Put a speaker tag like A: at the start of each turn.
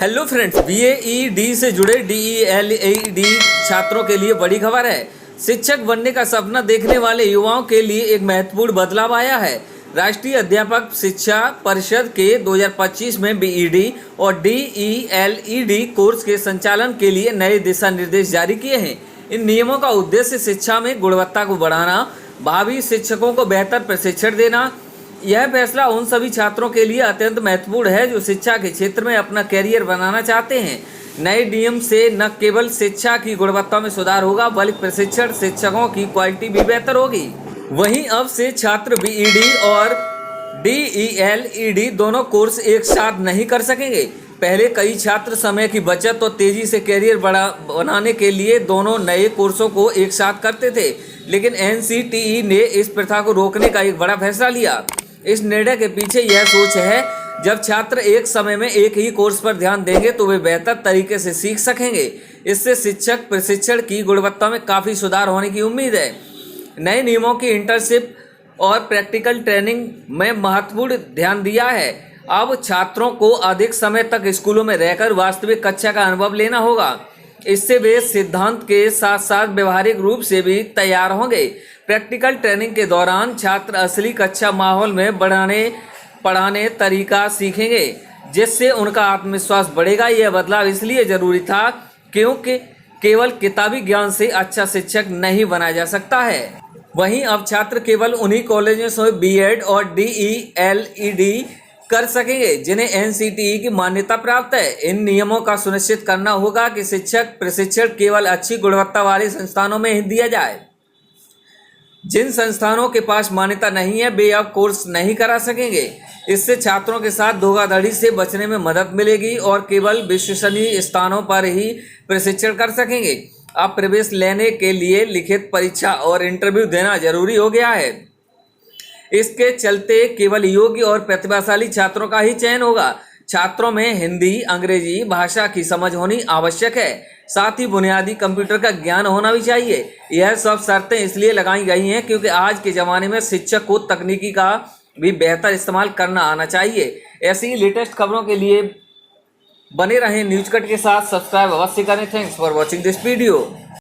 A: Hello friends, बीएईडी से जुड़े डीईएलईडी छात्रों के लिए बड़ी खबर है। शिक्षक बनने का सपना देखने वाले युवाओं के लिए एक महत्वपूर्ण बदलाव आया है। राष्ट्रीय अध्यापक शिक्षा परिषद के 2025 में बीईडी और डीईएलईडी कोर्स के संचालन के लिए नए दिशा निर्देश जारी किए हैं। इन नियमों का उद्देश्य शिक्षा में गुणवत्ता को बढ़ाना, भावी शिक्षकों को बेहतर प्रशिक्षण देना। यह फैसला उन सभी छात्रों के लिए अत्यंत महत्वपूर्ण है जो शिक्षा के क्षेत्र में अपना कैरियर बनाना चाहते हैं। नए नियम से न केवल शिक्षा की गुणवत्ता में सुधार होगा, बल्कि प्रशिक्षण शिक्षकों की क्वालिटी भी बेहतर होगी। वहीं अब से छात्र बीईडी और डीईएलईडी दोनों कोर्स एक साथ नहीं कर सकेंगे। पहले कई छात्र समय की बचत और तेजी से कैरियर बनाने के लिए दोनों नए कोर्सों को एक साथ करते थे, लेकिन एनसीटीई ने इस प्रथा को रोकने का एक बड़ा फैसला लिया। इस निर्णय के पीछे यह सोच है, जब छात्र एक समय में एक ही कोर्स पर ध्यान देंगे तो वे बेहतर तरीके से सीख सकेंगे। इससे शिक्षक प्रशिक्षण की गुणवत्ता में काफ़ी सुधार होने की उम्मीद है। नए नियमों की इंटर्नशिप और प्रैक्टिकल ट्रेनिंग में महत्वपूर्ण ध्यान दिया है। अब छात्रों को अधिक समय तक स्कूलों में रहकर वास्तविक कक्षा का अनुभव लेना होगा। इससे वे सिद्धांत के साथ साथ व्यवहारिक रूप से भी तैयार होंगे। प्रैक्टिकल ट्रेनिंग के दौरान छात्र असली कक्षा माहौल में पढ़ाने तरीका सीखेंगे, जिससे उनका आत्मविश्वास बढ़ेगा। यह बदलाव इसलिए जरूरी था क्योंकि केवल किताबी ज्ञान से अच्छा शिक्षक नहीं बनाया जा सकता है। वहीं अब छात्र केवल उन्हीं कॉलेजों से बीएड और डीईएलईडी कर सकेंगे जिन्हें एनसीटीई की मान्यता प्राप्त है। इन नियमों का सुनिश्चित करना होगा कि शिक्षक प्रशिक्षण केवल अच्छी गुणवत्ता वाले संस्थानों में ही दिया जाए। जिन संस्थानों के पास मान्यता नहीं है वे अब कोर्स नहीं करा सकेंगे। इससे छात्रों के साथ धोखाधड़ी से बचने में मदद मिलेगी और केवल विश्वसनीय स्थानों पर ही प्रशिक्षण कर सकेंगे। अब प्रवेश लेने के लिए लिखित परीक्षा और इंटरव्यू देना जरूरी हो गया है। इसके चलते केवल योग्य और प्रतिभाशाली छात्रों का ही चयन होगा। छात्रों में हिंदी, अंग्रेजी भाषा की समझ होनी आवश्यक है, साथ ही बुनियादी कंप्यूटर का ज्ञान होना भी चाहिए। यह सब शर्तें इसलिए लगाई गई हैं क्योंकि आज के ज़माने में शिक्षक को तकनीकी का भी बेहतर इस्तेमाल करना आना चाहिए। ऐसी ही लेटेस्ट खबरों के लिए बने रहें न्यूज़ कट के साथ। सब्सक्राइब अवश्य करें। Thanks for watching this video.